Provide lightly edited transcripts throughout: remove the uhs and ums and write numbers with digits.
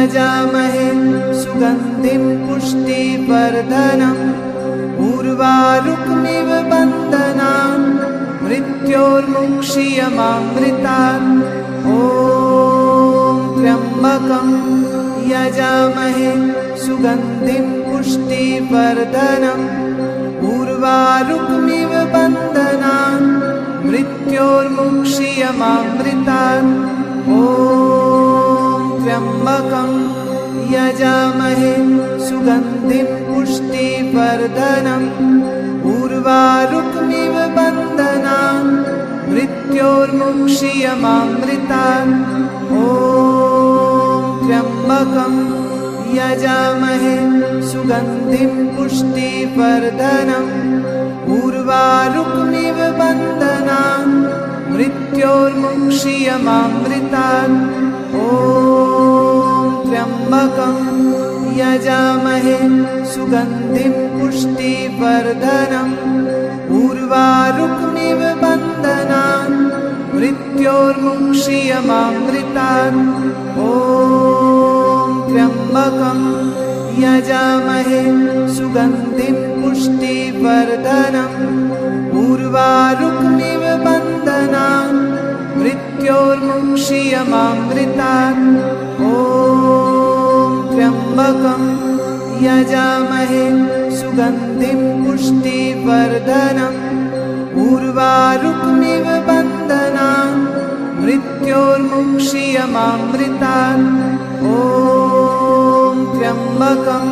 यजामहे सुगन्धिं पुष्टिवर्धनम् उर्वारुकमिव बन्धनान् मृत्योर्मुक्षीयमामृतात्। ॐ त्र्यम्बकं यजामहे सुगन्धिं पुष्टिवर्धनम् उर्वारुकमिव बन्धनान् मृत्योर्मुक्षीयमामृतात्। ॐ त्र्यम्बकं यजामहे सुगन्धिं पुष्टिवर्धनम् उर्वारुकमिव बन्धनान् मृत्योर्मुक्षीयमामृतात्। ॐ त्र्यम्बकं यजामहे सुगन्धिं पुष्टिवर्धनम् उर्वारुकमिव बन्धनान् मृत्योर्मुक्षीयमामृतात्। ॐ त्र्यम्बकं यजामहे सुगन्धिं पुष्टिवर्धनम् उर्वारुकमिव बन्धनान् मृत्योर्मुक्षीयमामृतात्। ॐ त्र्यम्बकं यजामहे सुगन्धिं पुष्टिवर्धनम् उर्वारुकमिव बन्धनान् मृत्योर्मुक्षीयमामृतात्। ॐ त्र्यम्बकं यजामहे सुगन्धिं पुष्टिवर्धनम् उर्वारुकमिव बन्धनान् मृत्योर्मुक्षीयमामृतात्। ॐ त्र्यम्बकं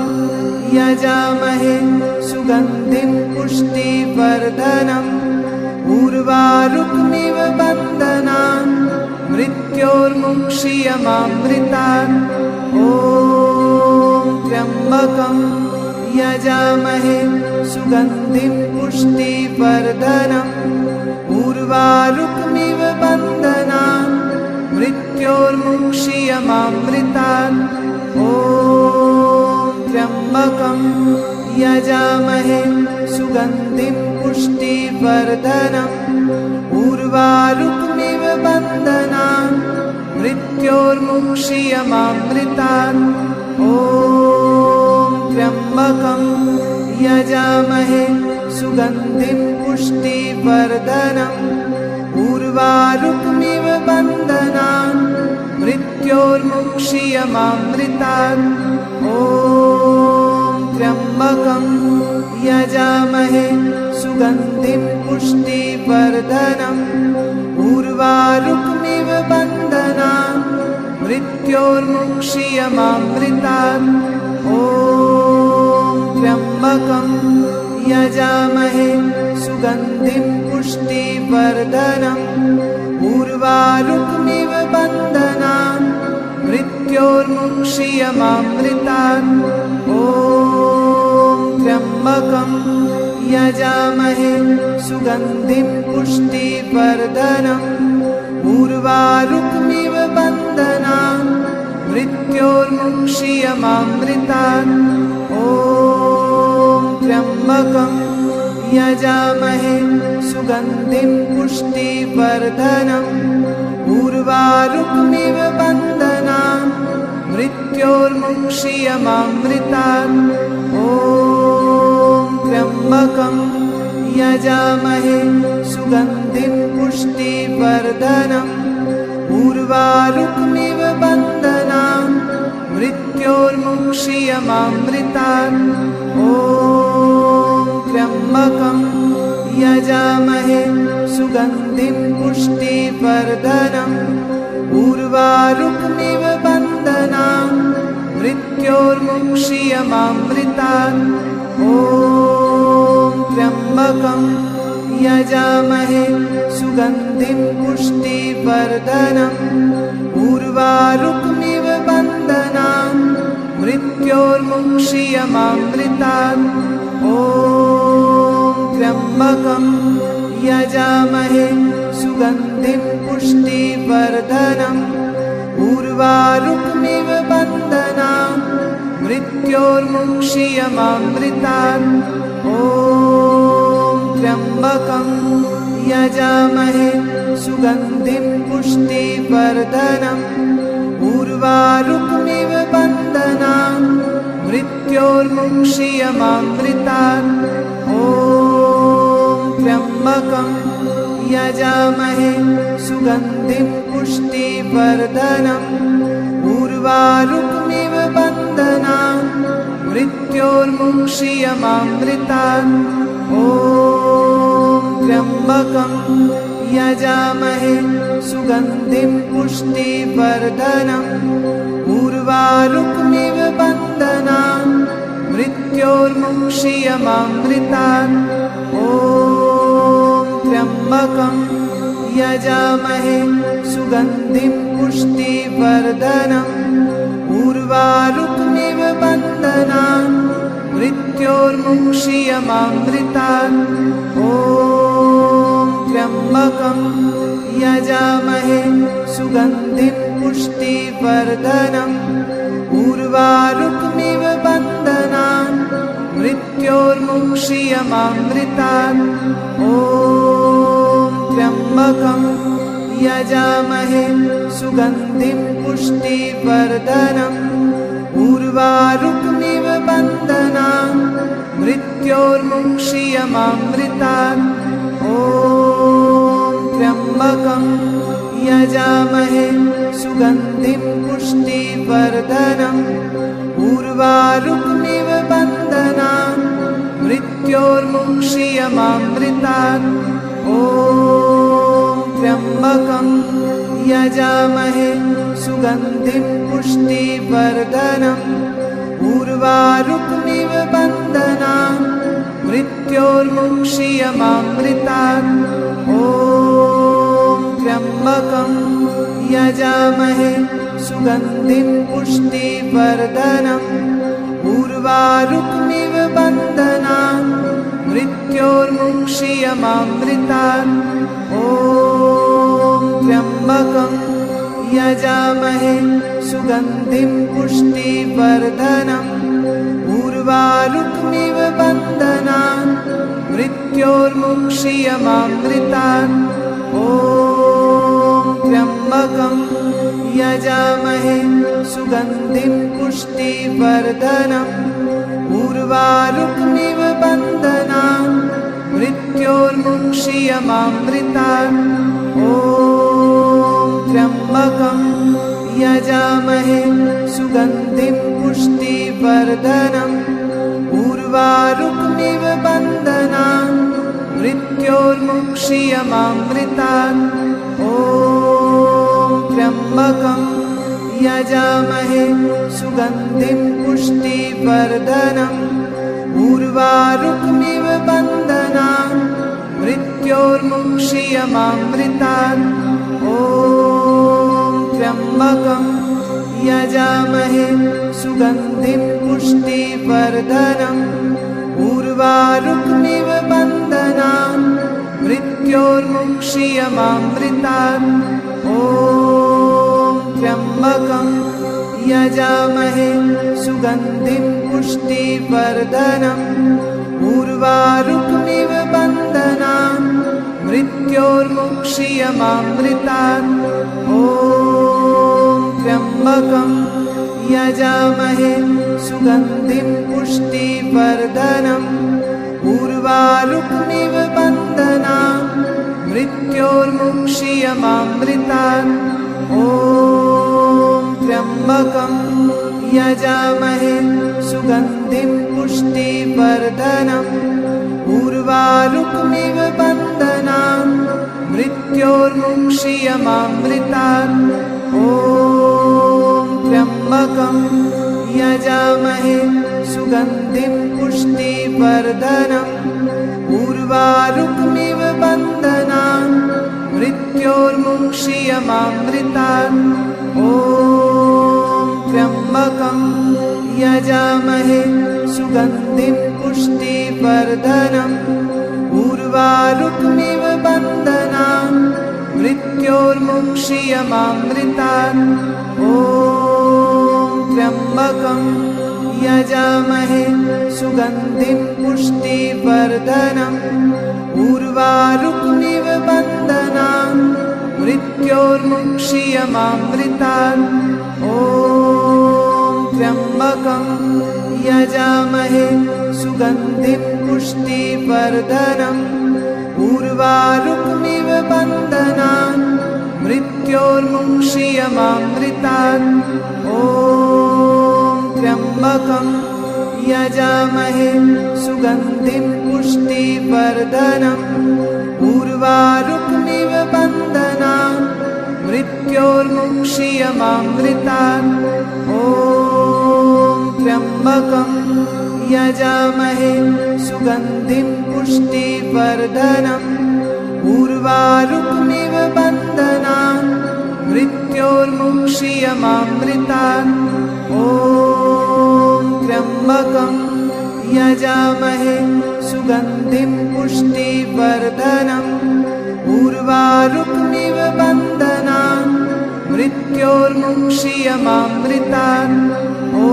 यजामहे सुगन्धिं पुष्टिवर्धनम् उर्वारुकमिव बन्धनान् मृत्योर्मुक्षीयमामृतात्। ॐ त्र्यम्बकं यजामहे सुगन्धिं पुष्टिवर्धनम् उर्वारुकमिव बन्धनान् मृत्योर्मुक्षीयमामृतात्। ॐ त्र्यम्बकं यजामहे सुगन्धिं पुष्टिवर्धनम् उर्वारुकमिव बन्धनान् मृत्योर्मुक्षीयमामृतात्। ॐ त्र्यम्बकं यजामहे सुगन्धिं पुष्टिवर्धनम् उर्वारुकमिव बन्धनान् मृत्योर्मुक्षीयमामृतात्। ॐ त्र्यम्बकं यजामहे सुगन्धिं पुष्टिवर्धनम् उर्वारुकमिव बन्धनान् मृत्योर्मुक्षीयमामृतात्। ॐ त्र्यम्बकं यजामहे सुगन्धिं पुष्टिवर्धनम् उर्वारुकमिव बन्धनान् मृत्योर्मुक्षीयमामृतात्। ॐ त्र्यम्बकं यजामहे सुगन्धिं पुष्टिवर्धनम् उर्वारुकमिव बन्धनान् मृत्योर्मुक्षीयमामृतात्। ॐ त्र्यम्बकं यजामहे सुगन्धिं पुष्टिवर्धनम् उर्वारुकमिव बन्धनान् मृत्योर्मुक्षीयमामृतात्। ॐ त्र्यम्बकं यजामहे सुगन्धिं पुष्टिवर्धनम् उर्वारुकमिव बन्धनान् मृत्योर्मुक्षीयमामृतात्। ॐ त्र्यम्बकं यजामहे सुगन्धिं पुष्टिवर्धनम् उर्वारुकमिव बन्धनान् मृत्योर्मुक्षीयमामृतात्। ॐ त्र्यम्बकं यजामहे सुगन्धिं पुष्टिवर्धनम् उर्वारुकमिव बन्धनान् मृत्योर्मुक्षीयमामृतात्। ॐ त्र्यम्बकं यजामहे सुगन्धिं पुष्टिवर्धनम् उर्वारुकमिव बन्धनान् मृत्योर्मुक्षीयमामृतात्। ॐ त्र्यम्बकं यजामहे सुगन्धिं पुष्टिवर्धनम् उर्वारुकमिव बन्धनान् बन्धनान् मृत्योर्मुक्षीयमामृतात्। ॐ त्र्यम्बकं यजामहे सुगन्धिं पुष्टिवर्धनम्। उर्वारुकमिव बन्धनान् मृत्योर्मुक्षीयमामृतात्। ॐ त्र्यम्बकं यजामहे सुगन्धिं पुष्टिवर्धनम्। उर्वारुकमिव बन्धनान् मृत्योर्मुक्षीयमामृतात्। ॐ त्र्यम्बकं यजामहे सुगन्धिं पुष्टिवर्धनम्। उर्वारुकमिव बन्धनान् मृत्योर्मुक्षीयमामृतात्। ॐ त्र्यम्बकं यजामहे सुगन्धिं पुष्टिवर्धनम्। उर्वारुकमिव बन्धनान् मृत्योर्मुक्षीयमामृतात्। ॐ त्र्यम्बकं यजामहे सुगन्धिं पुष्टिवर्धनम्। उर्वारुकमिव बन्धनान् मृत्योर्मुक्षीयमामृतात्। ॐ त्र्यम्बकं यजामहे सुगन्धिं पुष्टिवर्धनम्। उर्वारुकमिव बन्धनान् मृत्योर्मुक्षीयमामृतात्। ॐ त्र्यम्बकं यजामहे सुगन्धिं पुष्टिवर्धनम्। उर्वारुकमिव बन्धनान् मृत्योर्मुक्षीयमामृतात्। ॐ त्र्यम्बकं यजामहे सुगन्धिं पुष्टिवर्धनम्। उर्वारुकमिव बन्धनान् मृत्योर्मुक्षीयमामृतात्। ॐ त्र्यम्बकं यजामहे सुगन्धिं पुष्टिवर्धनम्। उर्वारुकमिव बन्धनान् मृत्योर्मुक्षीयमामृतात्। ॐ त्र्यम्बकं यजामहे सुगन्धिं पुष्टिवर्धनम्। उर्वारुकमिव बन्धनान् मृत्योर्मुक्षीयमामृतात्। ॐ त्र्यम्बकं यजामहे सुगन्धिं पुष्टिवर्धनम्। उर्वारुकमिव बन्धनान् मृत्योर्मुक्षीयमामृतात्। ॐ त्र्यम्बकं यजामहे सुगन्धिं पुष्टिवर्धनम्। उर्वारुकमिव बन्धनान् मृत्योर्मुक्षीयमामृतात्। ॐ त्र्यम्बकं यजामहे सुगन्धिं पुष्टिवर्धनम्। उर्वारुकमिव बन्धनान् मृत्योर्मुक्षीयमामृतात्। ॐ त्र्यम्बकं यजामहे सुगन्धिं पुष्टिवर्धनम्। उर्वारुकमिव बन्धनान् मृत्योर्मुक्षीयमामृतात्। ॐ त्र्यम्बकं यजामहे सुगन्धिं पुष्टिवर्धनम्। उर्वारुकमिव बन्धनान् मृत्योर्मुक्षीयमामृतात्। ॐ त्र्यम्बकं यजामहे सुगन्धिं पुष्टिवर्धनम्। उर्वारुकमिव बन्धनान् मृत्योर्मुक्षीयमामृतात्। ॐ त्र्यम्बकं यजामहे सुगन्धिं पुष्टिवर्धनम्। उर्वारुकमिव बन्धनान् मृत्योर्मुक्षीयमामृतात्। ॐ त्र्यम्बकं यजामहे सुगन्धिं पुष्टिवर्धनम्। उर्वारुकमिव बन्धनान् मृत्योर्मुक्षीयमामृतात्। ॐ त्र्यम्बकं यजामहे सुगन्धिं पुष्टिवर्धनम्। उर्वारुकमिव बन्धनान् मृत्योर्मुक्षीयमामृतात्। ॐ त्र्यम्बकं यजामहे सुगन्धिं पुष्टिवर्धनम् उर्वारुकमिव बन्धनान् मृत्योर्मुक्षीयमामृतात् ॐ त्र्यम्बकं यजामहे सुगन्धिं पुष्टिवर्धनम् उर्वारुकमिव बन्धनान् मृत्योर्मुक्षीयमामृतात् ॐ त्र्यम्बकं यजामहे सुगन्धिं पुष्टिवर्धनम् उर्वारुकमिव बन्धनान् मृत्योर्मुक्षीयमामृतात् ॐ त्र्यम्बकं यजामहे सुगन्धिं पुष्टिवर्धनम् उर्वारुकमिव बन्धनान् मृत्योर्मुक्षीयमामृतात् ॐ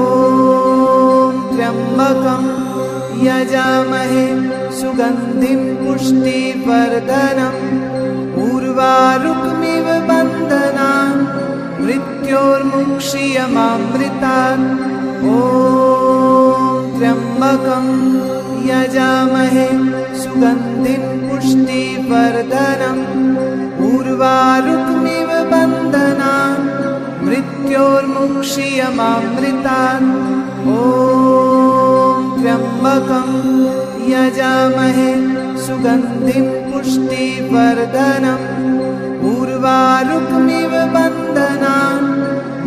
त्र्यम्बकं यजामहे सुगन्धिं पुष्टिवर्धनम् उर्वारुकमिव बन्धनान् मृत्योर्मुक्षीयमामृतात् ॐ त्र्यम्बकं यजामहे सुगन्धिं पुष्टिवर्धनम् उर्वारुकमिव बन्धनान् मृत्योर्मुक्षीयमामृतात् ॐ त्र्यम्बकं यजामहे सुगन्धिं पुष्टिवर्धनम् उर्वारुकमिव बन्धनान्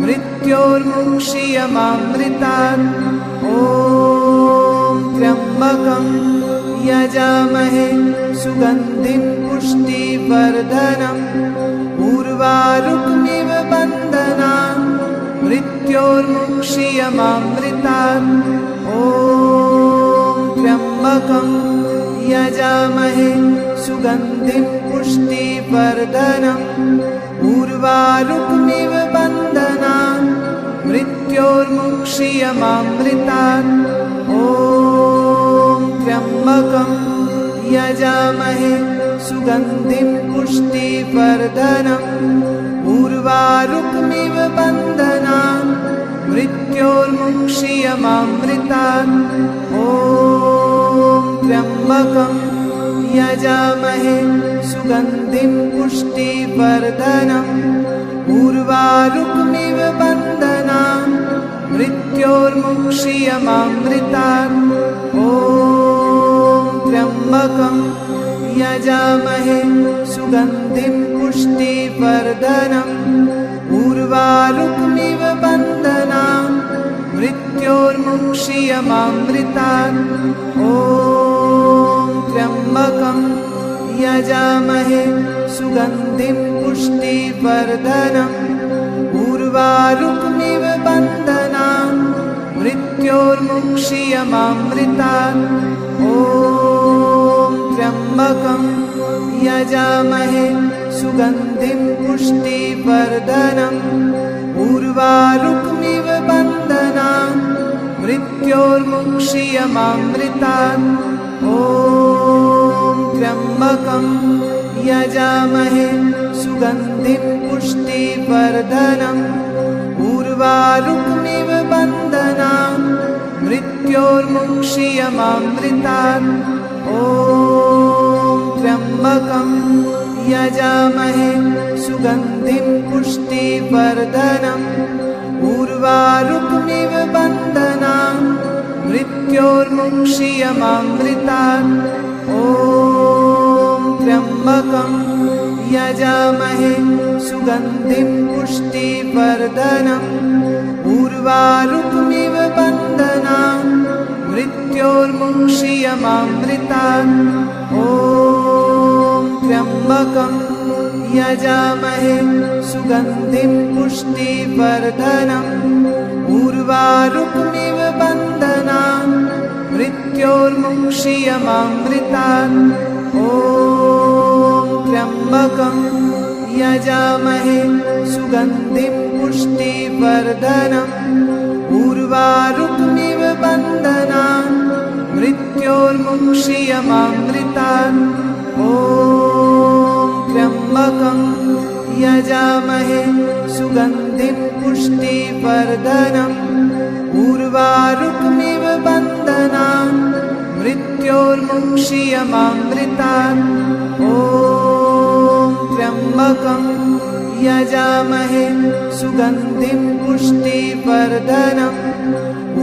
मृत्योर्मुक्षीयमामृतात् ॐ त्र्यम्बकं यजामहे सुगन्धिं पुष्टिवर्धनम् उर्वारुकमिव बन्धनान् मृत्योर्मुक्षीयमामृतात् ॐ त्र्यम्बकं यजामहे सुगन्धिं पुष्टिवर्धनम् उर्वारुकमिव बन्धनान् मृत्योर्मुक्षीयमामृतात् ॐ त्र्यम्बकं यजामहे सुगन्धिं पुष्टिवर्धनम् उर्वारुकमिव बन्धनान् मृत्योर्मुक्षीयमामृतात् ॐ त्र्यम्बकं यजामहे सुगन्धिं पुष्टिवर्धनम् उर्वारुकमिव बन्धनान् मृत्योर्मुक्षीयमामृतात् ॐ त्र्यम्बकं यजामहे सुगन्धिं पुष्टिवर्धनम् उर्वारुकमिव बन्धनान् मृत्योर्मुक्षीयमामृतात् ॐ त्र्यम्बकं यजामहे सुगन्धिं पुष्टिवर्धनम् उर्वारुकमिव बन्धनान् मृत्योर्मुक्षीयमामृतात् ॐ त्र्यम्बकं यजामहे सुगन्धिं पुष्टिवर्धनम् उर्वारुकमिव बन्धनान् मृत्योर्मुक्षीयमामृतात् ॐ त्र्यम्बकं यजामहे सुगन्धिं पुष्टिवर्धनम् उर्वारुकमिव बन्धनान् मृत्योर्मुक्षीयमामृतात् ॐ त्र्यम्बकं यजामहे सुगन्धिं पुष्टिवर्धनम् उर्वारुकमिव बन्धनान् मृत्योर्मुक्षीयमामृतात् ॐ त्र्यम्बकं यजामहे सुगन्धिं पुष्टिवर्धनम् उर्वारुकमिव बन्धनान् मृत्योर्मुक्षीयमामृतात् ॐ त्र्यम्बकं यजामहे सुगन्धिं पुष्टिवर्धनम् उर्वारुकमिव बन्धनान् मृत्योर्मुक्षीयमामृतात् ॐ त्र्यम्बकं यजामहे सुगन्धिं पुष्टिवर्धनम् उर्वारुकमिव बन्धनान् मृत्योर्मुक्षीयमामृतात् ॐ त्र्यम्बकं यजामहे सुगन्धिं पुष्टिवर्धनम् उर्वारुकमिव बन्धनान् मृत्योर्मुक्षीयमामृतात्। ॐ त्र्यम्बकं यजामहे सुगन्धिं पुष्टिवर्धनम्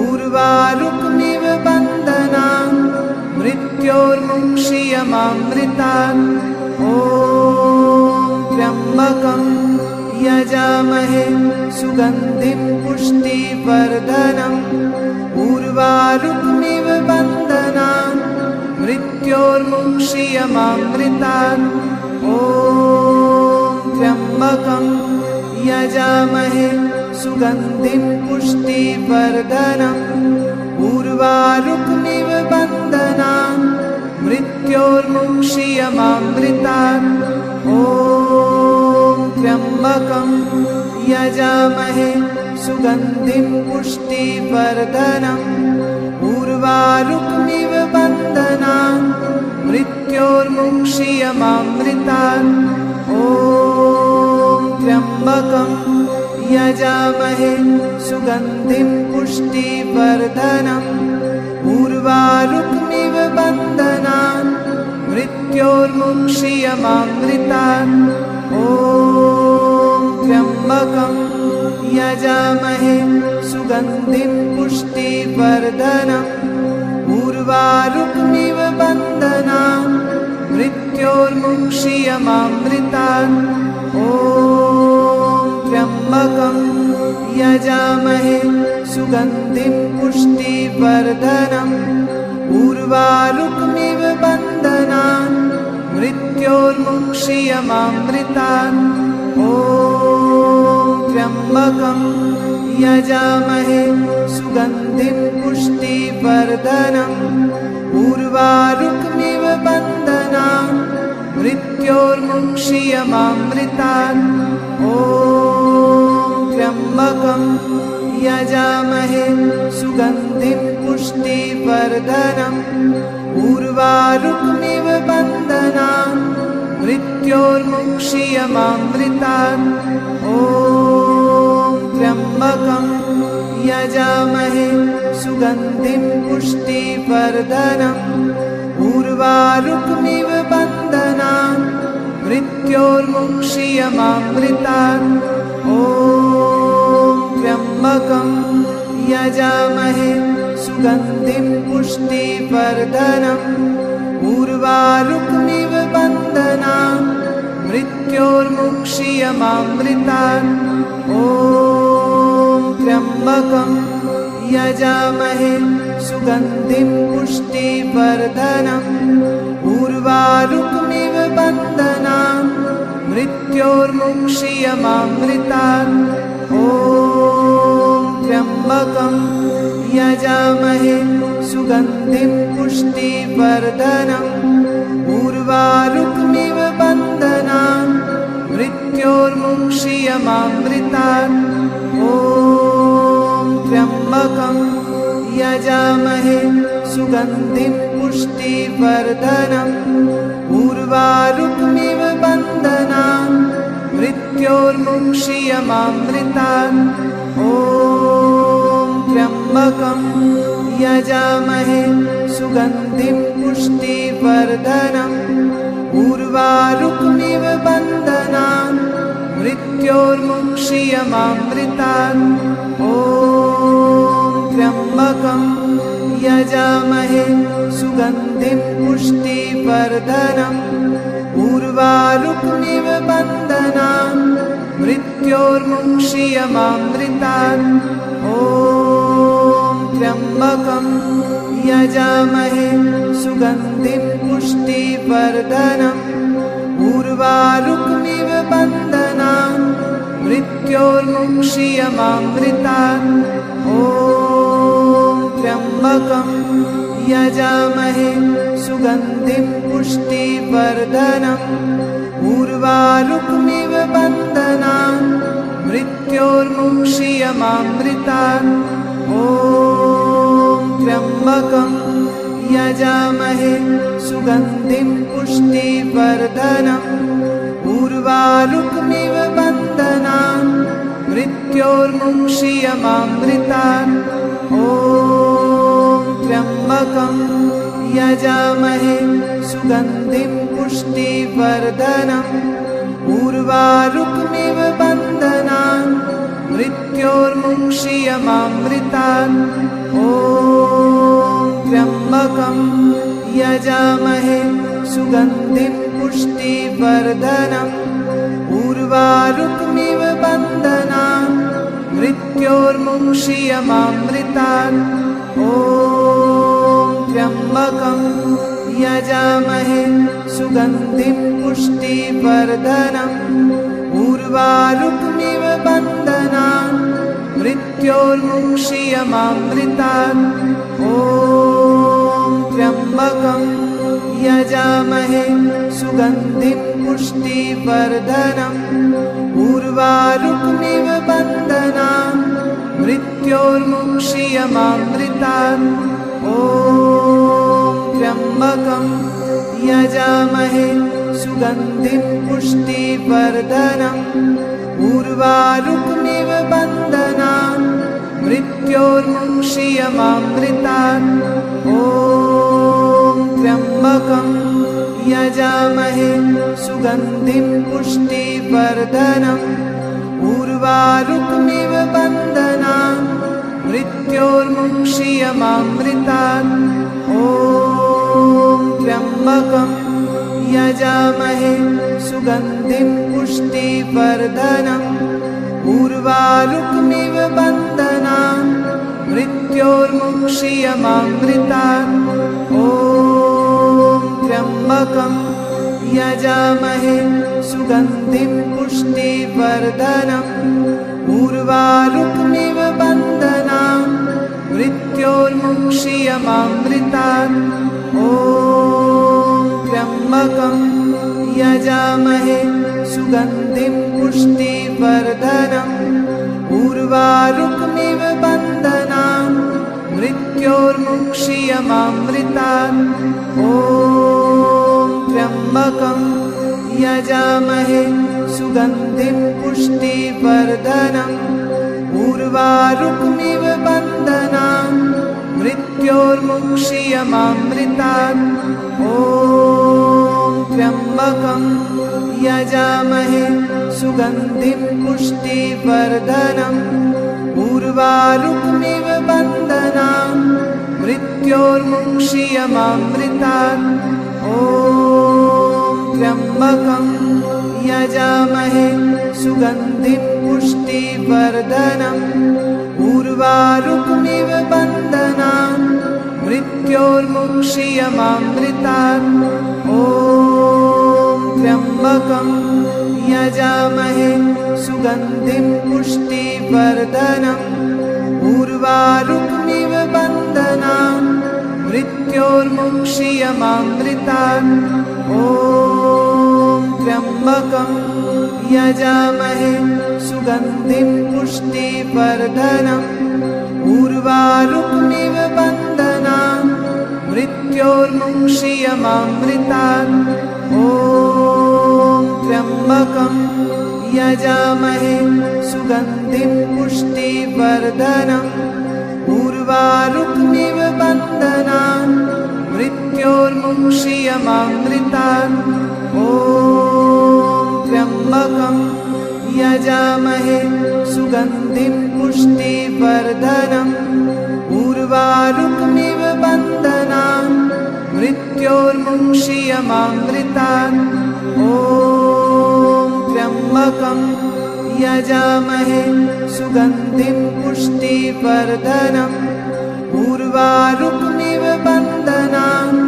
उर्वारुकमिव बन्धनान् मृत्योर्मुक्षीयमामृतात्। ॐ त्र्यम्बकं यजामहे सुगन्धिं पुष्टिवर्धनम् उर्वारुकमिव बन्धनान् मृत्योर्मुक्षीयमामृतात्। ॐ त्र्यम्बकं यजामहे सुगन्धिं पुष्टिवर्धनम् उर्वारुकमिव बन्धनान् मृत्योर्मुक्षीयमामृतात्। ॐ त्र्यम्बकं यजामहे सुगन्धिं पुष्टिवर्धनम् उर्वारुकमिव बन्धनान् मृत्योर्मुक्षीयमामृतात्। ॐ त्र्यम्बकं यजामहे सुगन्धिं पुष्टिवर्धनम् उर्वारुकमिव बन्धनान् मृत्योर्मुक्षीयमामृतात्। ॐ त्र्यम्बकं यजामहे सुगन्धिं पुष्टिवर्धनम् उर्वारुकमिव बन्धनान् मृत्योर्मुक्षीयमामृतात्। ॐ त्र्यम्बकं यजामहे सुगन्धिं पुष्टिवर्धनम् उर्वारुकमिव बन्धनान् मृत्योर्मुक्षीयमामृतात्। ॐ त्र्यम्बकं यजामहे सुगन्धिं पुष्टिवर्धनम् उर्वारुकमिव बन्धनान् मृत्योर्मुक्षीयमामृतात्। ॐ त्र्यम्बकं यजामहे सुगन्धिं पुष्टिवर्धनम् उर्वारुकमिव बन्धनान् मृत्योर्मुक्षीयमामृतात्। ॐ त्र्यम्बकं यजामहे सुगन्धिं पुष्टिवर्धनम् उर्वारुकमिव बन्धनान् मृत्योर्मुक्षीयमामृतात्। ॐ त्र्यम्बकं यजामहे सुगन्धिं पुष्टिवर्धनम् उर्वारुकमिव बन्धनान् मृत्योर्मुक्षीयमामृतात्। ॐ त्र्यम्बकं यजामहे सुगन्धिं पुष्टिवर्धनम् उर्वारुकमिव बन्धनान् मृत्योर्मुक्षीयमामृतात्। ॐ त्र्यम्बकं यजामहे सुगन्धिं पुष्टिवर्धनम् उर्वारुकमिव बन्धनान् मृत्योर्मुक्षीयमामृतात्। ॐ त्र्यम्बकं यजामहे सुगन्धिं पुष्टिवर्धनम् उर्वारुकमिव बन्धनान् मृत्योर्मुक्षीयमामृतात्। ॐ त्र्यम्बकं यजामहे सुगन्धिं पुष्टिवर्धनम् उर्वारुकमिव बन्धनान् मृत्योर्मुक्षीयमामृतात्। ॐ त्र्यम्बकं यजामहे सुगन्धिं पुष्टिवर्धनम् उर्वारुकमिव बन्धनान् मृत्योर्मुक्षीयमामृतात्। ॐ त्र्यम्बकं यजामहे सुगन्धिं पुष्टिवर्धनम् उर्वारुकमिव बन्धनान् मृत्योर्मुक्षीयमामृतात्। ॐ त्र्यम्बकं यजामहे सुगन्धिं पुष्टिवर्धनम् उर्वारुकमिव बन्धनान् मृत्योर्मुक्षीयमामृतात्। ॐ त्र्यम्बकं यजामहे सुगन्धिं पुष्टिवर्धनम् उर्वारुकमिव बन्धनान् मृत्योर्मुक्षीयमामृतात्। ॐ त्र्यम्बकं यजामहे सुगन्धिं पुष्टिवर्धनम् उर्वारुकमिव बन्धनान् मृत्योर्मुक्षीयमामृतात् ॐ त्र्यम्बकं यजामहे सुगन्धिं पुष्टिवर्धनम् उर्वारुकमिव बन्धनान् मृत्योर्मुक्षीयमामृतात् ॐ त्र्यम्बकं यजामहे सुगन्धिं पुष्टिवर्धनम् उर्वारुकमिव बन्धनान् मृत्योर्मुक्षीयमामृतात् ॐ त्र्यम्बकं यजामहे सुगन्धिं पुष्टिवर्धनम् उर्वारुकमिव बन्धनान् मृत्योर्मुक्षीयमामृतात् ॐ त्र्यम्बकं यजामहे सुगन्धिं पुष्टिवर्धनम् उर्वारुकमिव बन्धनान् मृत्योर्मुक्षीयमामृतात् ॐ त्र्यम्बकं यजामहे सुगन्धिं पुष्टिवर्धनम् उर्वारुकमिव बन्धनान् मृत्योर्मुक्षीयमामृतात् ॐ त्र्यम्बकं यजामहे सुगन्धिं पुष्टिवर्धनम् उर्वारुकमिव बन्धनान् मृत्योर्मुक्षीयमामृतात् ॐ त्र्यम्बकं यजामहे सुगन्धिं पुष्टिवर्धनम् उर्वारुकमिव बन्धनान् मृत्योर्मुक्षीयमामृतात् ॐ त्र्यम्बकं यजामहे सुगन्धिं पुष्टिवर्धनम् उर्वारुकमिव बन्धनान् मृत्योर्मुक्षीयमामृतात् ॐ त्र्यम्बकं यजामहे सुगन्धिं पुष्टिवर्धनम् उर्वारुकमिव बन्धनान् मृत्योर्मुक्षीयमामृतात् ॐ त्र्यम्बकं यजामहे सुगन्धिं पुष्टिवर्धनम् उर्वारुकमिव बन्धनान् मृत्योर्मुक्षीयमामृतात् ॐ त्र्यम्बकं यजामहे सुगन्धिं पुष्टिवर्धनम् उर्वारुकमिव बन्धनान् मृत्योर्मुक्षीयमामृतात् ॐ त्र्यम्बकं यजामहे सुगन्धिं पुष्टिवर्धनम् उर्वारुकमिव बन्धनान् मृत्योर्मुक्षीयमामृतात् ॐ त्र्यम्बकं यजामहे सुगन्धिं पुष्टिवर्धनम् उर्वारुकमिव बन्धनान् मृत्योर्मुक्षीयमामृतात् ॐ त्र्यम्बकं यजामहे सुगन्धिं पुष्टिवर्धनम् उर्वारुकमिव बन्धनान् मृत्योर्मुक्षीयमामृतात् ॐ त्र्यम्बकं यजामहे सुगन्धिं पुष्टिवर्धनम् उर्वारुकमिव बन्धनान् मृत्योर्मुक्षीयमामृतात् ॐ त्र्यम्बकं यजामहे सुगन्धिं पुष्टिवर्धनम् उर्वारुकमिव बन्धनान्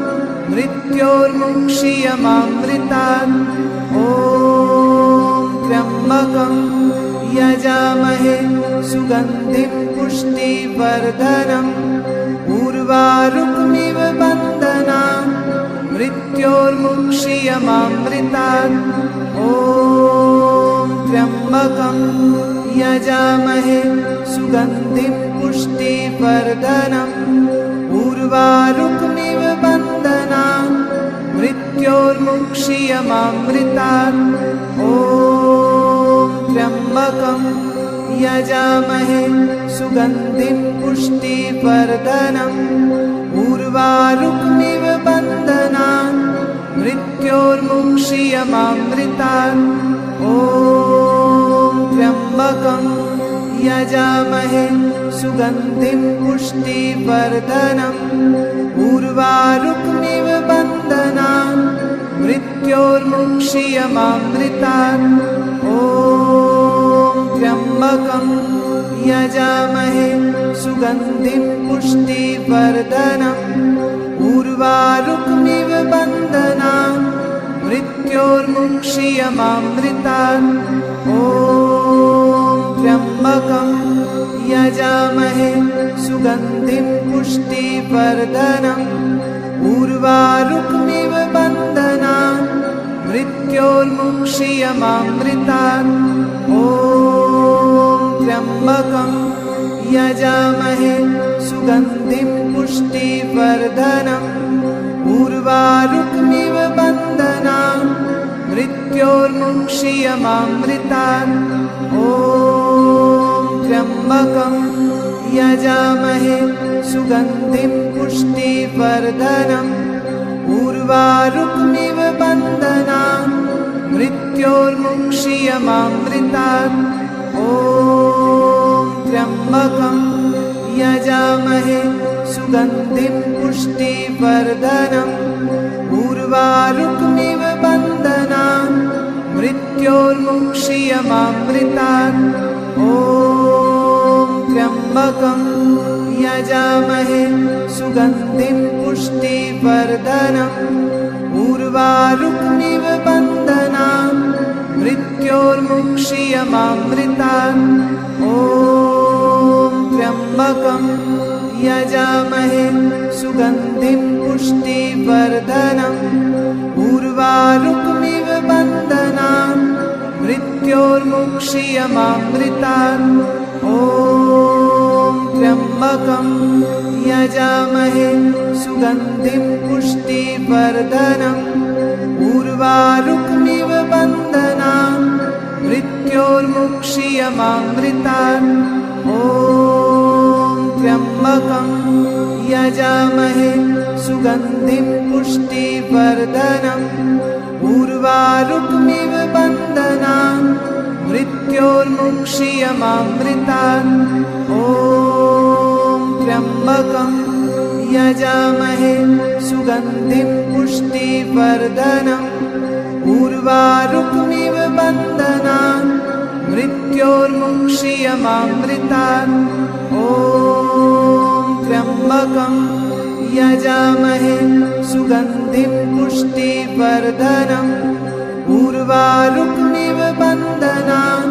मृत्योर्मुक्षीयमामृतात् ॐ त्र्यम्बकं यजामहे सुगन्धिं पुष्टिवर्धनम् उर्वारुकमिव बन्धनान् मृत्योर्मुक्षीयमामृतात् ॐ त्र्यम्बकं यजामहे सुगन्धिं पुष्टिवर्धनम् उर्वारुकमिव बन्धनान् मृत्योर्मुक्षीयमामृतात् ॐ त्र्यम्बकं यजामहे सुगन्धिं पुष्टिवर्धनम् उर्वारुकमिव बन्धनान् मृत्योर्मुक्षीयमामृतात् ॐ त्र्यम्बकं यजामहे सुगन्धिं पुष्टिवर्धनम् उर्वारुकमिव बन्धनान् मृत्योर्मुक्षीयमामृतात् ॐ त्र्यम्बकं यजामहे सुगन्धिं पुष्टिवर्धनम् उर्वारुकमिव बन्धनान् मृत्योर्मुक्षीयमामृतात् ॐ त्र्यम्बकं यजामहे सुगन्धिं पुष्टिवर्धनम् उर्वारुकमिव बन्धनान् मृत्योर्मुक्षीयमामृतात् ॐ त्र्यम्बकं यजामहे सुगन्धिं पुष्टिवर्धनम् उर्वारुकमिव बन्धनान् मृत्योर्मुक्षीयमामृतात् ॐ त्र्यम्बकं यजामहे सुगन्धिं पुष्टिवर्धनम् उर्वारुकमिव बन्धनान् मृत्योर्मुक्षीयमामृतात् ॐ त्र्यम्बकं यजामहे सुगन्धिं पुष्टिवर्धनम् उर्वारुकमिव बन्धनान् मृत्योर्मुक्षीयमामृतात् ॐ त्र्यम्बकं यजामहे सुगन्धिं पुष्टिवर्धनम् उर्वारुकमिव बन्धनान् मृत्योर्मुक्षीयमामृतात् ॐ त्र्यम्बकं यजामहे सुगन्धिं पुष्टिवर्धनम् उर्वारुकमिव बन्धनान् मृत्योर्मुक्षीयमामृतात् ॐ त्र्यम्बकं यजामहे सुगन्धिं पुष्टिवर्धनम् उर्वारुकमिव बन्धनान् मृत्योर्मुक्षीयमामृतात् ॐ त्र्यम्बकं यजामहे सुगन्धिं पुष्टिवर्धनम् उर्वारुकमिव बन्धनान् मृत्योर्मुक्षीयमामृतात् ॐ त्र्यम्बकं यजामहे सुगन्धिं पुष्टिवर्धनम् उर्वारुकमिव बन्धनान् मृत्योर्मुक्षीयमामृतात् ॐ त्र्यम्बकं यजामहे सुगन्धिं पुष्टिवर्धनम् उर्वारुकमिव बन्धनान्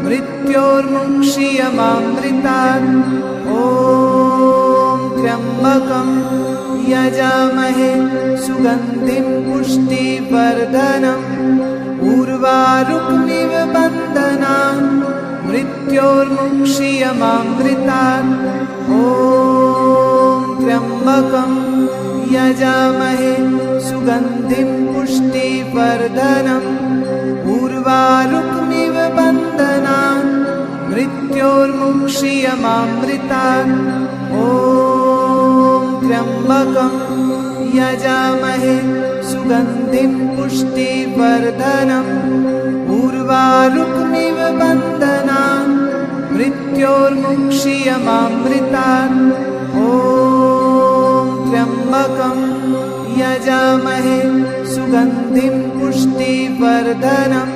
मृत्योर्मुक्षीयमामृतात् ॐ त्र्यम्बकं यजामहे सुगन्धिं पुष्टिवर्धनम् उर्वारुकमिव बन्धनान् मृत्योर्मुक्षीयमामृतात् ॐ त्र्यम्बकं यजामहे सुगन्धिं पुष्टिवर्धनम् उर्वारुकमिव बन्धनान् मृत्योर्मुक्षीयमामृतात् ॐ त्र्यम्बकं यजामहे सुगन्धिं पुष्टिवर्धनम् उर्वारुकमिव बन्धनान् मृत्योर्मुक्षीयमामृतात् ॐ त्र्यम्बकं यजामहे सुगन्धिं पुष्टिवर्धनम्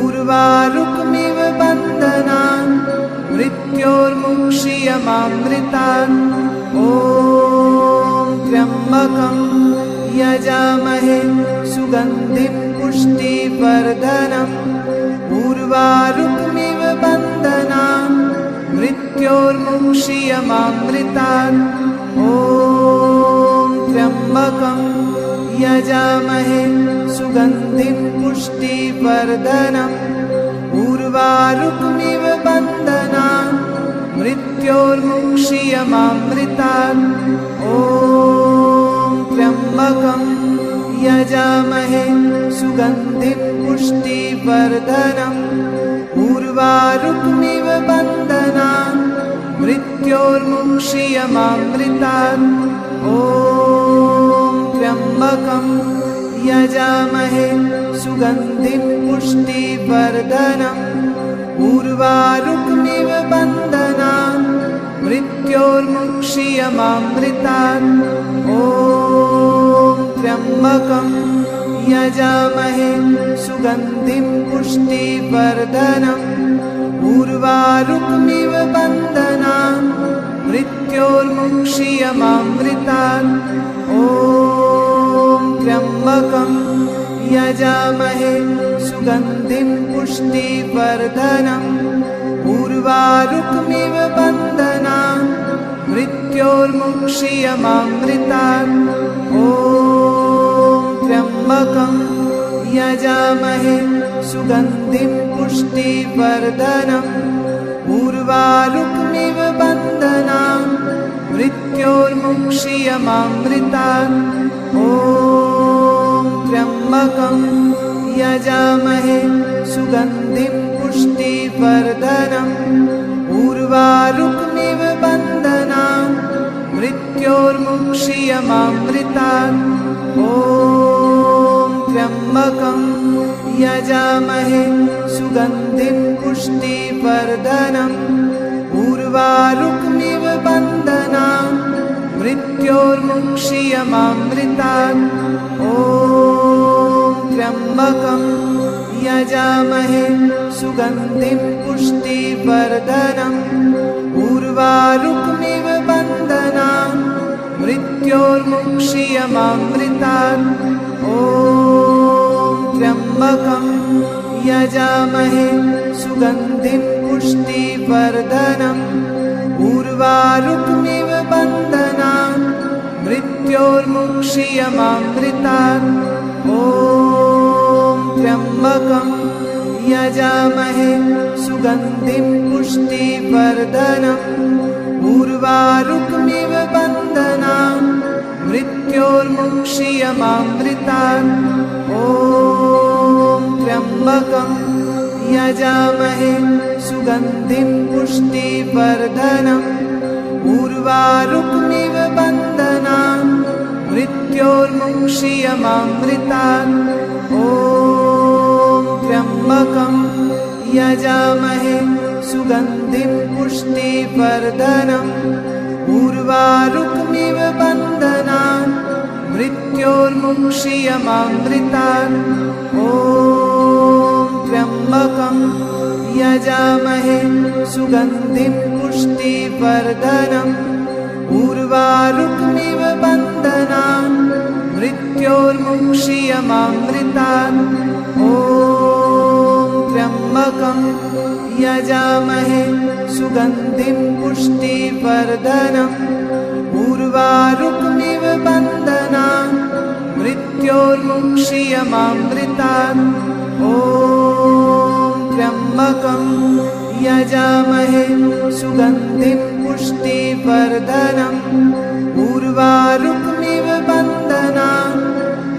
उर्वारुकमिव बन्धनान् मृत्योर्मुक्षीयमामृतात् ॐ त्र्यम्बकं यजामहे सुगन्धिं पुष्टिवर्धनम् उर्वारुकमिव बन्धनान् मृत्योर्मुक्षीयमामृतात् ॐ त्र्यम्बकं यजामहे सुगन्धिं पुष्टिवर्धनम् उर्वारुकमिव बन्धनान् मृत्योर्मुक्षीयमामृतात् ॐ त्र्यम्बकं यजामहे सुगन्धिं पुष्टिवर्धनम् उर्वारुकमिव बन्धनान् मृत्योर्मुक्षीयमामृतात्। ॐ त्र्यम्बकं यजामहे सुगन्धिं पुष्टिवर्धनम्। उर्वारुकमिव बन्धनान् मृत्योर्मुक्षीयमामृतात्। ॐ त्र्यम्बकं यजामहे सुगन्धिं पुष्टिवर्धनम्। उर्वारुकमिव बन्धनान् मृत्योर्मुक्षीयमामृतात्। ॐ त्र्यम्बकं यजामहे सुगन्धिं पुष्टिवर्धनम्। उर्वारुकमिव बन्धनान् मृत्योर्मुक्षीयमामृतात्। ॐ त्र्यम्बकं यजामहे सुगन्धिं पुष्टिवर्धनम्। उर्वारुकमिव बन्धनान् मृत्योर्मुक्षीयमामृतात्। ॐ त्र्यम्बकं यजामहे सुगन्धिं पुष्टिवर्धनम्। उर्वारुकमिव बन्धनान् मृत्योर्मुक्षीयमामृतात्। ॐ त्र्यम्बकं यजामहे सुगन्धिं पुष्टिवर्धनम्। उर्वारुकमिव बन्धनान् मृत्योर्मुक्षीयमामृतात्। ॐ त्र्यम्बकं यजामहे सुगन्धिं पुष्टिवर्धनम्। उर्वारुकमिव बन्धनान् मृत्योर्मुक्षीयमामृतात्। ॐ त्र्यम्बकं यजामहे सुगन्धिं पुष्टिवर्धनम्। उर्वारुकमिव बन्धनान् मृत्योर्मुक्षीयमामृतात्। ॐ त्र्यम्बकं यजामहे सुगन्धिं पुष्टिवर्धनम्। उर्वारुकमिव बन्धनान् मृत्योर्मुक्षीयमामृतात्। ॐ त्र्यम्बकं यजामहे सुगन्धिं पुष्टिवर्धनम्। उर्वारुकमिव बन्धनान् मृत्योर्मुक्षीयमामृतात्। ॐ त्र्यम्बकं यजामहे सुगन्धिं पुष्टिवर्धनम्। उर्वारुकमिव बन्धनान् मृत्योर्मुक्षीयमामृतात्। ॐ त्र्यम्बकं यजामहे सुगन्धिं पुष्टिवर्धनम्। उर्वारुकमिव बन्धनान् मृत्योर्मुक्षीयमामृतात्। ॐ त्र्यम्बकं यजामहे सुगन्धिं पुष्टिवर्धनम्। उर्वारुकमिव बन्धनान् मृत्योर्मुक्षीयमामृतात्। ॐ त्र्यम्बकं यजामहे सुगन्धिं पुष्टिवर्धनम्। उर्वारुकमिव बन्धनान्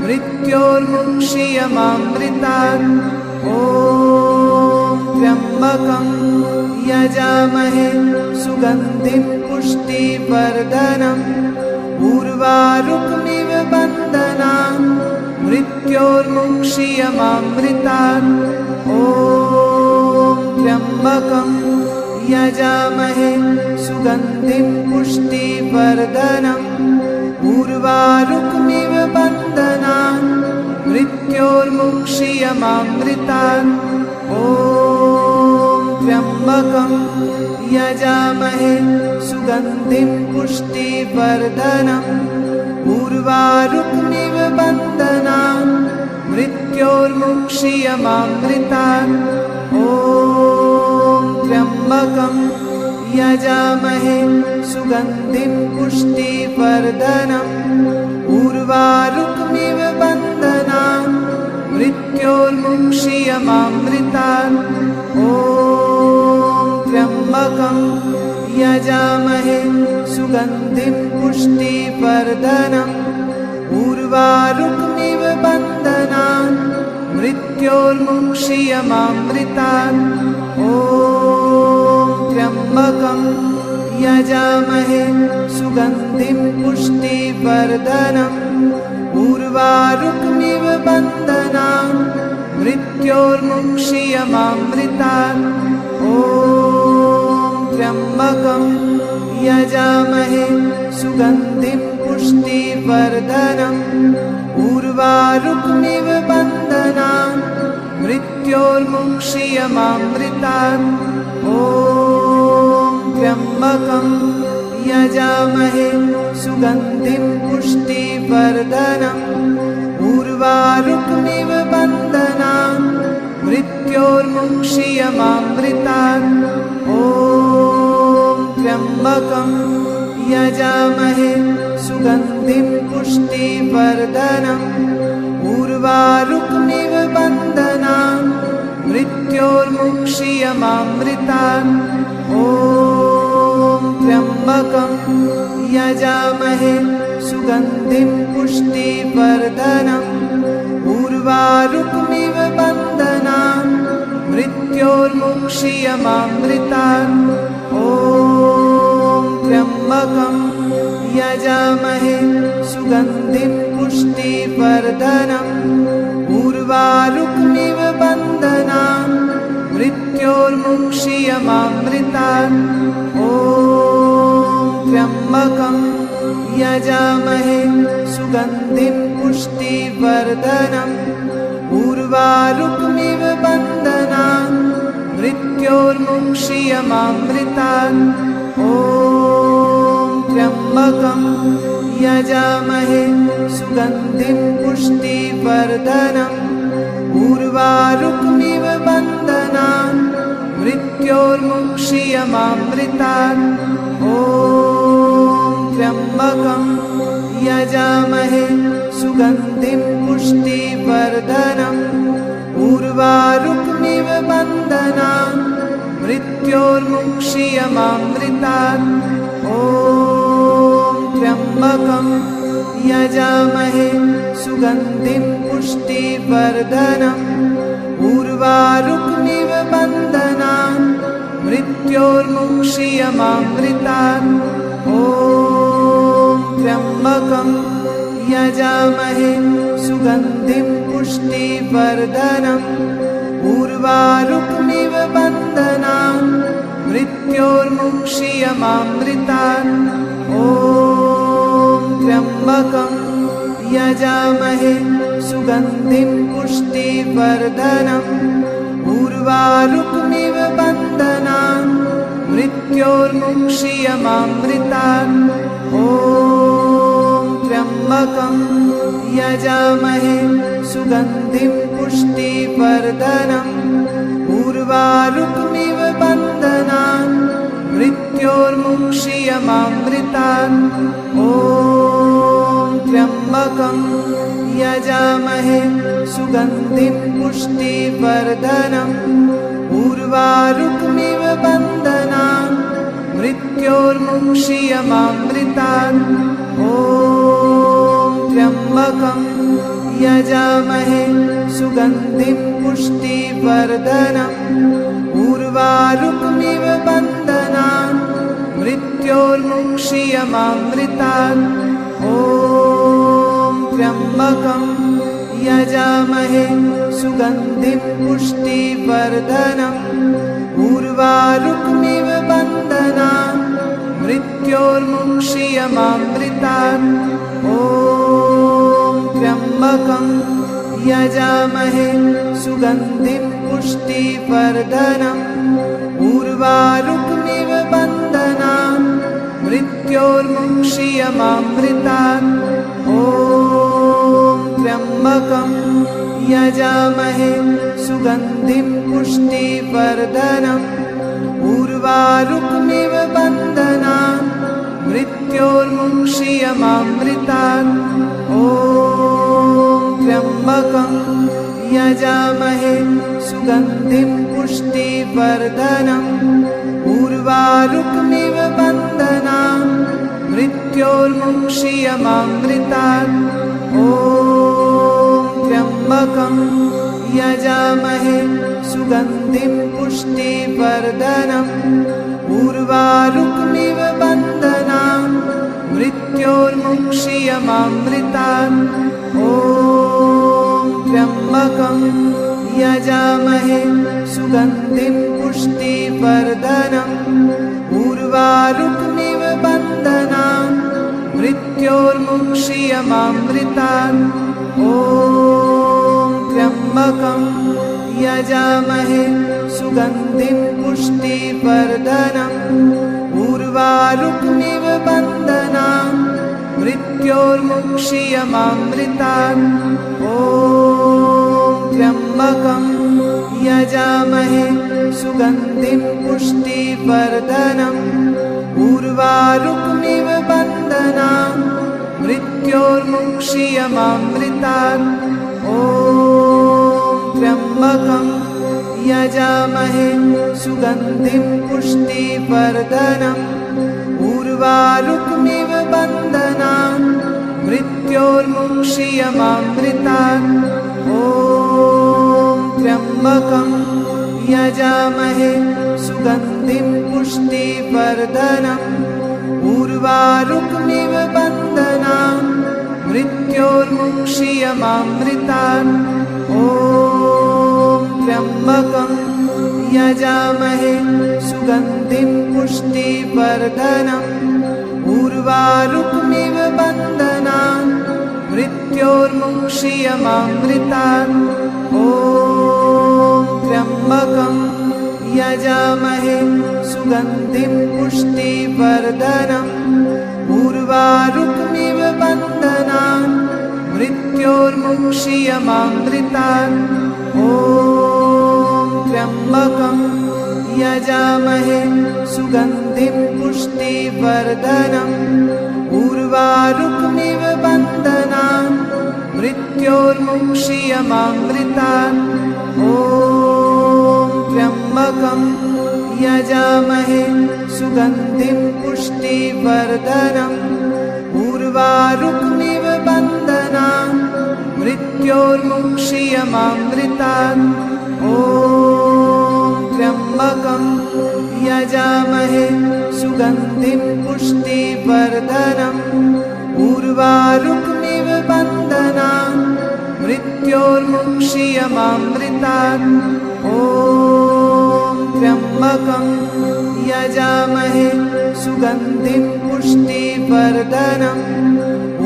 मृत्योर्मुक्षीयमामृतात्। ॐ त्र्यम्बकं यजामहे सुगन्धिं पुष्टिवर्धनम्। उर्वारुकमिव बन्धनान् मृत्योर्मुक्षीयमामृतात्। ॐ त्र्यम्बकं यजामहे सुगन्धिं पुष्टिवर्धनम्। उर्वारुकमिव बन्धनान् मृत्योर्मुक्षीयमामृतात्। ॐ त्र्यम्बकं यजामहे सुगन्धिं पुष्टिवर्धनम्। उर्वारुकमिव बन्धनान् मृत्योर्मुक्षीयमामृतात्। ॐ त्र्यम्बकं यजामहे सुगन्धिं पुष्टिवर्धनम्। उर्वारुकमिव बन्धनान् मृत्योर्मुक्षीयमामृतात्। ॐ त्र्यम्बकं यजामहे सुगन्धिं पुष्टिवर्धनम्। उर्वारुकमिव बन्धनान् मृत्योर्मुक्षीयमामृतात्। ॐ त्र्यम्बकं यजामहे सुगन्धिं पुष्टिवर्धनम् उर्वारुकमिव बन्धनान् मृत्योर्मुक्षीयमामृतात् ॐ त्र्यम्बकं यजामहे सुगन्धिं पुष्टिवर्धनम् उर्वारुकमिव बन्धनान् मृत्योर्मुक्षीयमामृतात् ॐ त्र्यम्बकं यजामहे सुगन्धिं पुष्टिवर्धनम् उर्वारुकमिव बन्धनान् मृत्योर्मुक्षीयमामृतात् ॐ त्र्यम्बकं यजामहे सुगन्धिं पुष्टिवर्धनम् उर्वारुकमिव बन्धनान् मृत्योर्मुक्षीयमामृतात् ॐ त्र्यम्बकं यजामहे सुगन्धिं पुष्टिवर्धनम् उर्वारुकमिव बन्धनान् मृत्योर्मुक्षीयमामृतात् ॐ त्र्यम्बकं यजामहे सुगन्धिं पुष्टिवर्धनम् उर्वारुकमिव बन्धनान् मृत्योर्मुक्षीयमामृतात् ॐ त्र्यम्बकं यजामहे सुगन्धिं पुष्टिवर्धनम् उर्वारुकमिव बन्धनान् मृत्योर्मुक्षीयमामृतात् ॐ त्र्यम्बकं यजामहे सुगन्धिं पुष्टिवर्धनम् उर्वारुकमिव बन्धनान् मृत्योर्मुक्षीयमामृतात् ॐ त्र्यम्बकं यजामहे सुगन्धिं पुष्टिवर्धनम् उर्वारुकमिव बन्धनान् मृत्योर्मुक्षीयमामृतात् ॐ त्र्यम्बकं यजामहे सुगन्धिं पुष्टिवर्धनम् उर्वारुकमिव बन्धनान् मृत्योर्मुक्षीयमामृतात् ॐ त्र्यम्बकं यजामहे सुगन्धिं पुष्टिवर्धनम् उर्वारुकमिव बन्धनान् मृत्योर्मुक्षीयमामृतात् ॐ त्र्यम्बकं यजामहे सुगन्धिं पुष्टिवर्धनम् उर्वारुकमिव बन्धनान् मृत्योर्मुक्षीयमामृतात् ॐ त्र्यम्बकं यजामहे सुगन्धिं पुष्टिवर्धनम् उर्वारुकमिव बन्धनान् मृत्योर्मुक्षीयमामृतात् ॐ त्र्यम्बकं यजामहे सुगन्धिं पुष्टिवर्धनम् उर्वारुकमिव बन्धनान् मृत्योर्मुक्षीयमामृतात् ॐ त्र्यम्बकं यजामहे सुगन्धिं पुष्टिवर्धनम् उर्वारुकमिव बन्धनान् मृत्योर्मुक्षीयमामृतात् ॐ त्र्यम्बकं यजामहे सुगन्धिं पुष्टिवर्धनम् उर्वारुकमिव बन्धनान् मृत्योर्मुक्षीयमामृतात् ॐ त्र्यम्बकं यजामहे सुगन्धिं पुष्टिवर्धनम् उर्वारुकमिव बन्धनान् मृत्योर्मुक्षीयमामृतात् ॐ त्र्यम्बकं यजामहे सुगन्धिं पुष्टिवर्धनम् उर्वारुकमिव बन्धनान् मृत्योर्मुक्षीयमामृतात् ॐ त्र्यम्बकं यजामहे सुगन्धिं पुष्टिवर्धनम् उर्वारुकमिव बन्धनान् मृत्योर्मुक्षीयमामृतात् ॐ त्र्यम्बकं यजामहे सुगन्धिं पुष्टिवर्धनम् उर्वारुकमिव बन्धनान् मृत्योर्मुक्षीयमामृतात्। ॐ त्र्यम्बकं यजामहे सुगन्धिं पुष्टिवर्धनम् उर्वारुकमिव बन्धनान् मृत्योर्मुक्षीयमामृतात्। ॐ त्र्यम्बकं यजामहे सुगन्धिं पुष्टिवर्धनम् उर्वारुकमिव बन्धनान् मृत्योर्मुक्षीयमामृतात्। ॐ त्र्यम्बकं यजामहे सुगन्धिं पुष्टिवर्धनम् उर्वारुकमिव बन्धनान् मृत्योर्मुक्षीयमामृतात्। ॐ त्र्यम्बकं यजामहे सुगन्धिं पुष्टिवर्धनम् उर्वारुकमिव बन्धनान् मृत्योर्मुक्षीयमामृतात्। ॐ त्र्यम्बकं यजामहे सुगन्धिं पुष्टिवर्धनम् उर्वारुकमिव बन्धनान् मृत्योर्मुक्षीयमामृतात्। ॐ त्र्यम्बकं यजामहे सुगन्धिं पुष्टिवर्धनम् उर्वारुकमिव बन्धनान् मृत्योर्मुक्षीयमामृतात्। ॐ त्र्यम्बकं यजामहे सुगन्धिं पुष्टिवर्धनम् उर्वारुकमिव बन्धनान् मृत्योर्मुक्षीयमामृतात्। ॐ त्र्यम्बकं यजामहे सुगन्धिं पुष्टिवर्धनम् उर्वारुकमिव बन्धनान् मृत्योर्मुक्षीयमामृतात्। ॐ त्र्यम्बकं यजामहे सुगन्धिं पुष्टिवर्धनम् उर्वारुकमिव बन्धनान् मृत्योर्मुक्षीयमामृतात्। ॐ त्र्यम्बकं यजामहे सुगन्धिं पुष्टिवर्धनम् उर्वारुकमिव बन्धनान् मृत्योर्मुक्षीयमामृतात्। ॐ त्र्यम्बकं यजामहे सुगन्धिं पुष्टिवर्धनम्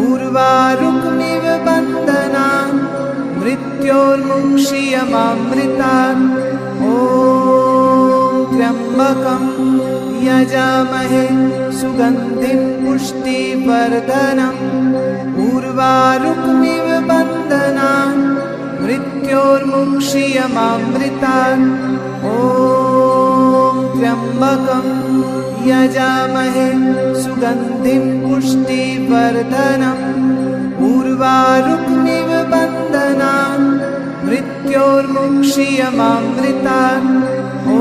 उर्वारुकमिव बन्धनान् मृत्योर्मुक्षीयमामृतात्। ॐ त्र्यम्बकं यजामहे सुगन्धिं पुष्टिवर्धनम् उर्वारुकमिव बन्धनान् मृत्योर्मुक्षीयमामृतात्। ॐ त्र्यम्बकं यजामहे सुगन्धिं पुष्टिवर्धनम् उर्वारुकमिव बन्धनान् मृत्योर्मुक्षीयमामृतात्। ॐ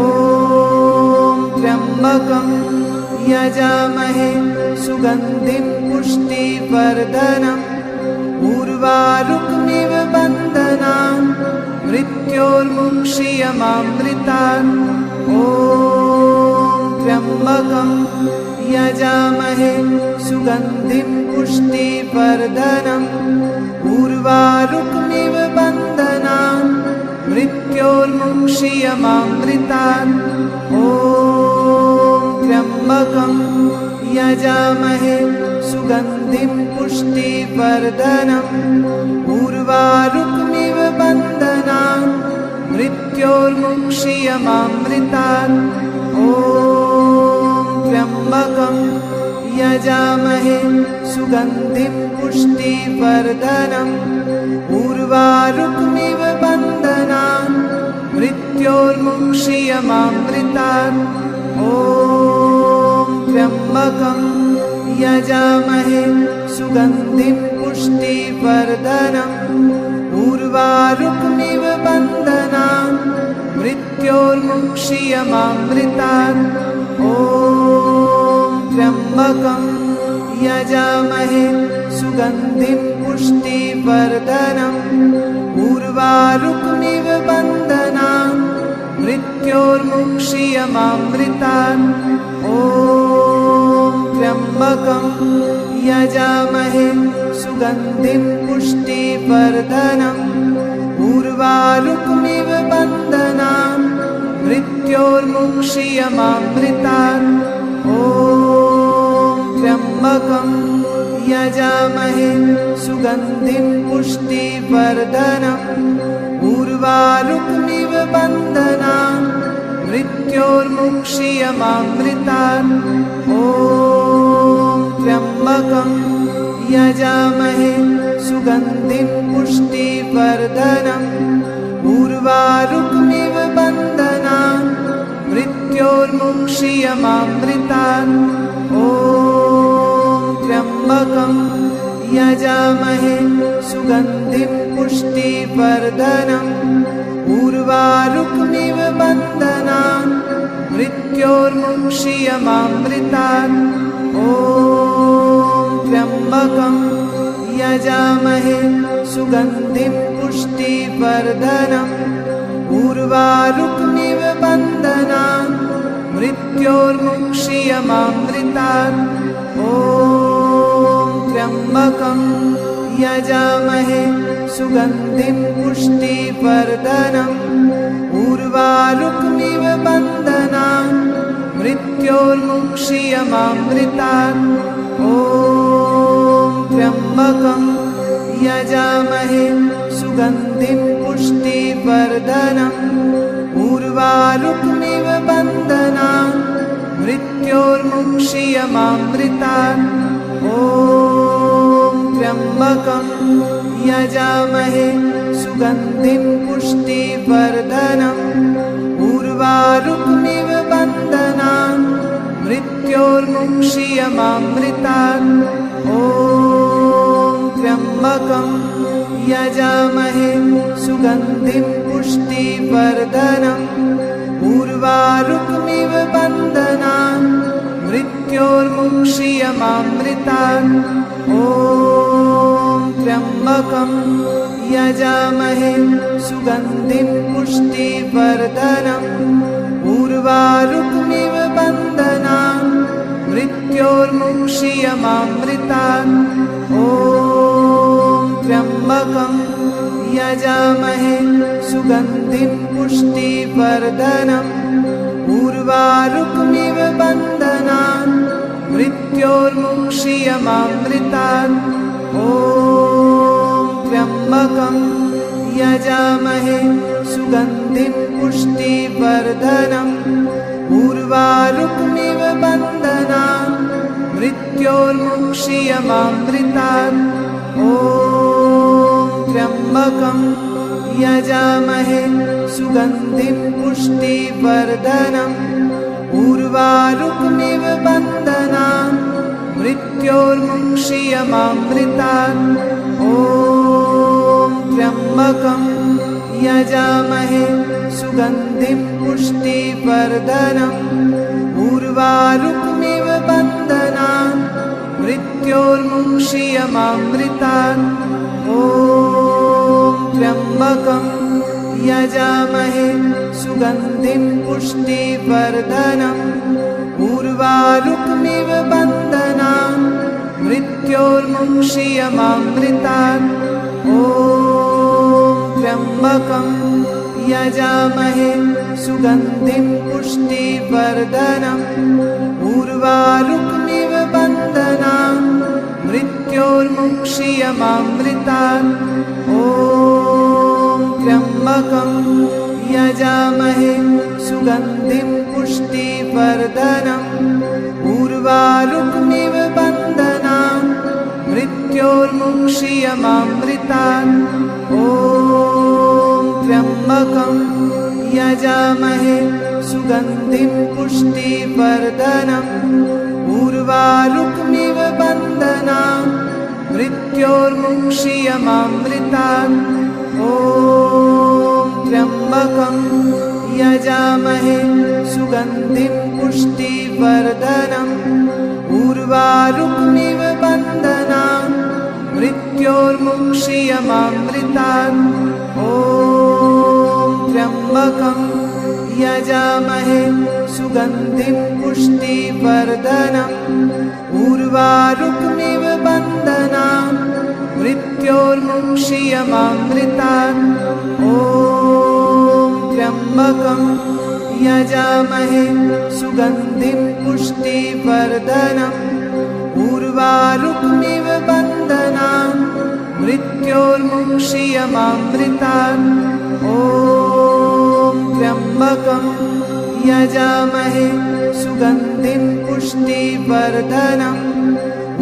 त्र्यम्बकं यजामहे सुगन्धिं पुष्टिवर्धनम् उर्वारुकमिव बन्धनान् मृत्योर्मुक्षीयमामृतात्। ॐ त्र्यम्बकं यजामहे सुगन्धिं पुष्टिवर्धनम् उर्वारुकमिव बन्धनान् मृत्योर्मुक्षीयमामृतात्। ॐ त्र्यम्बकं यजामहे सुगन्धिं पुष्टिवर्धनम् उर्वारुकमिव बन्धनान् मृत्योर्मुक्षीयमामृतात्। ॐ त्र्यम्बकं यजामहे सुगन्धिं पुष्टिवर्धनम् उर्वारुकमिव बन्धनान् मृत्योर्मुक्षीयमामृतात्। ॐ त्र्यम्बकं यजामहे सुगन्धिं पुष्टिवर्धनम् उर्वारुकमिव बन्धनान् मृत्योर्मुक्षीयमामृतात्। ॐ त्र्यम्बकं यजामहे सुगन्धिं पुष्टिवर्धनम् उर्वारुकमिव बन्धनान् मृत्योर्मुक्षीयमामृतात्। ॐ त्र्यम्बकं यजामहे सुगन्धिं पुष्टिवर्धनम् उर्वारुकमिव बन्धनान् मृत्योर्मुक्षीयमामृतात् ॐ त्र्यम्बकं यजामहे सुगन्धिं पुष्टिवर्धनम् उर्वारुकमिव बन्धनान् मृत्योर्मुक्षीयमामृतात् ॐ त्र्यम्बकं यजामहे सुगन्धिं पुष्टिवर्धनम् उर्वारुकमिव बन्धनान् मृत्योर्मुक्षीयमामृतात् ॐ त्र्यम्बकं यजामहे सुगन्धिं पुष्टिवर्धनम् उर्वारुकमिव बन्धनान् मृत्योर्मुक्षीयमामृतात् ॐ त्र्यम्बकं यजामहे सुगन्धिं पुष्टिवर्धनम् उर्वारुकमिव बन्धनान् मृत्योर्मुक्षीयमामृतात् ॐ त्र्यम्बकं यजामहे सुगन्धिं पुष्टिवर्धनम् उर्वारुकमिव बन्धनान् मृत्योर्मुक्षीयमामृतात् ॐ त्र्यम्बकं यजामहे सुगन्धिं पुष्टिवर्धनम् उर्वारुकमिव बन्धनान् मृत्योर्मुक्षीयमामृतात् ॐ त्र्यम्बकं यजामहे सुगन्धिं पुष्टिवर्धनम् उर्वारुकमिव बन्धनान् मृत्योर्मुक्षीयमामृतात् ॐ त्र्यम्बकं यजामहे सुगन्धिं पुष्टिवर्धनम् उर्वारुकमिव बन्धनान् मृत्योर्मुक्षीयमामृतात् ॐ त्र्यम्बकं यजामहे सुगन्धिं पुष्टिवर्धनम् उर्वारुकमिव बन्धनान् मृत्योर्मुक्षीयमामृतात् ॐ त्र्यम्बकं यजामहे सुगन्धिं पुष्टिवर्धनम् उर्वारुकमिव बन्धनान् मृत्योर्मुक्षीयमामृतात् ॐ त्र्यम्बकं यजामहे सुगन्धिं पुष्टिवर्धनम् उर्वारुकमिव बन्धनान् मृत्योर्मुक्षीयमामृतात् ॐ त्र्यम्बकं यजामहे सुगन्धिं पुष्टिवर्धनम् उर्वारुकमिव बन्धनान् मृत्योर्मुक्षीयमामृतात् ॐ त्र्यम्बकं यजामहे सुगन्धिं पुष्टिवर्धनम् उर्वारुकमिव बन्धनान् मृत्योर्मुक्षीयमामृतात् ॐ त्र्यम्बकं यजामहे सुगन्धिं पुष्टिवर्धनम् उर्वारुकमिव बन्धनान् मृत्योर्मुक्षीयमामृतात् ॐ त्र्यम्बकं यजामहे सुगन्धिं पुष्टिवर्धनम् उर्वारुकमिव बन्धनान् मृत्योर्मुक्षीयमामृतात् ॐ त्र्यम्बकं यजामहे सुगन्धिं पुष्टिवर्धनम् उर्वारुकमिव बन्धनान् मृत्योर्मुक्षीयमामृतात् ॐ त्र्यम्बकं यजामहे सुगन्धिं पुष्टिवर्धनम् उर्वारुकमिव बन्धनान् मृत्योर्मुक्षीयमामृतात् ॐ त्र्यम्बकं यजामहे सुगन्धिं पुष्टिवर्धनम् उर्वारुकमिव बन्धनान् मृत्योर्मुक्षीयमामृतात् ॐ त्र्यम्बकं यजामहे सुगन्धिं पुष्टिवर्धनम् उर्वारुकमिव बन्धनान् मृत्योर्मुक्षीयमामृतात् ॐ त्र्यम्बकं यजामहे सुगन्धिं पुष्टिवर्धनम् उर्वारुकमिव बन्धनान् मृत्योर्मुक्षीयमामृतात् ॐ त्र्यम्बकं यजामहे सुगन्धिं पुष्टिवर्धनम्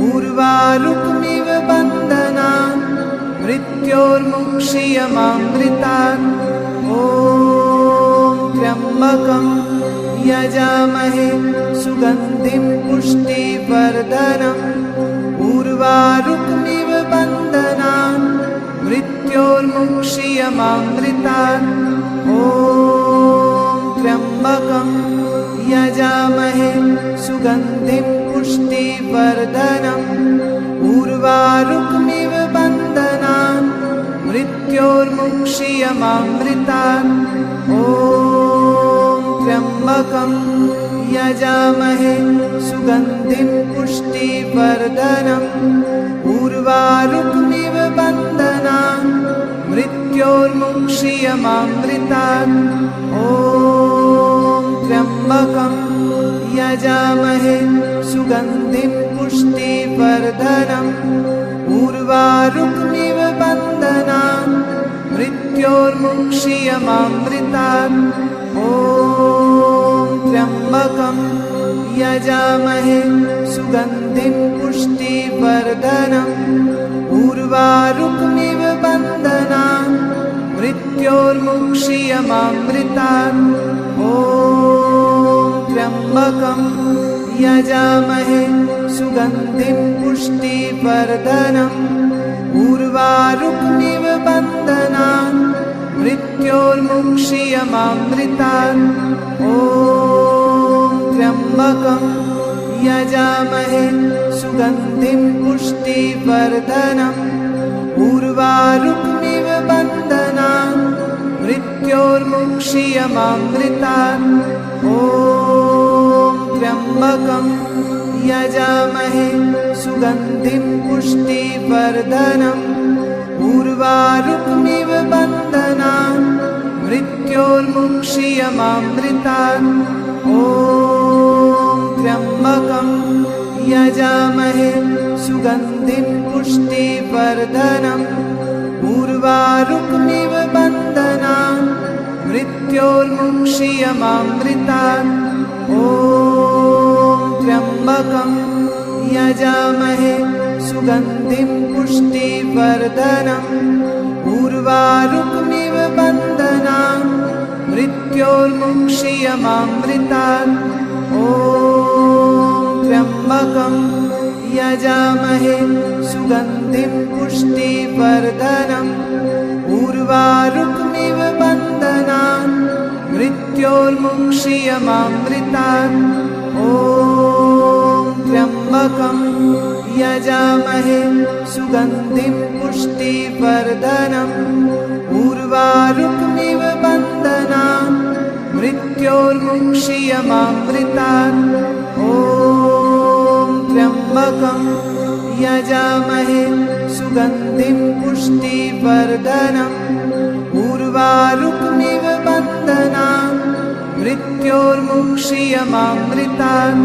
उर्वारुकमिव बन्धनान् मृत्योर्मुक्षीयमामृतात् ॐ त्र्यम्बकं यजामहे सुगन्धिं पुष्टिवर्धनम् उर्वारुकमिव बन्धनान् मृत्योर्मुक्षीयमामृतात् ॐ त्र्यम्बकं यजामहे सुगन्धिं पुष्टिवर्धनम् उर्वारुकमिव बन्धनान् मृत्योर्मुक्षीयमामृतात् ॐ त्र्यम्बकं यजामहे सुगन्धिं पुष्टिवर्धनम् उर्वारुकमिव बन्धनान् मृत्योर्मुक्षीयमामृतात् ॐ त्र्यम्बकं यजामहे सुगन्धिं पुष्टिवर्धनम् उर्वारुकमिव बन्धनान् मृत्योर्मुक्षीयमामृतात् ॐ त्र्यम्बकं यजामहे सुगन्धिं पुष्टिवर्धनम् उर्वारुकमिव बन्धनान् मृत्योर्मुक्षीयमामृतात् ॐ त्र्यम्बकं यजामहे सुगन्धिं पुष्टिवर्धनम् उर्वारुकमिव बन्धनान् मृत्योर्मुक्षीयमामृतात् ॐ त्र्यम्बकं यजामहे सुगन्धिं पुष्टिवर्धनम् उर्वारुकमिव बन्धनान् मृत्योर्मुक्षीयमामृतात् ॐ त्र्यम्बकं यजामहे सुगन्धिं पुष्टिवर्धनम् उर्वारुकमिव बन्धनान् मृत्योर्मुक्षीयमामृतात् ॐ त्र्यम्बकं यजामहे सुगन्धिं पुष्टिवर्धनम् उर्वारुकमिव बन्धनान् मृत्योर्मुक्षीयमामृतात् ॐ त्र्यम्बकं यजामहे सुगन्धिं पुष्टिवर्धनम् उर्वारुकमिव बन्धनान् मृत्योर्मुक्षीयमामृतात् ॐ त्र्यम्बकं यजामहे सुगन्धिं पुष्टिवर्धनम् उर्वारुकमिव बन्धनान् मृत्योर्मुक्षीयमामृतात् ॐ त्र्यम्बकं यजामहे सुगन्धिं पुष्टिवर्धनम् उर्वारुकमिव बन्धनान् मृत्योर्मुक्षीयमामृतात् ॐ त्र्यम्बकं यजामहे सुगन्धिं पुष्टिवर्धनम् उर्वारुकमिव बन्धनान् मृत्योर्मुक्षीयमामृतात्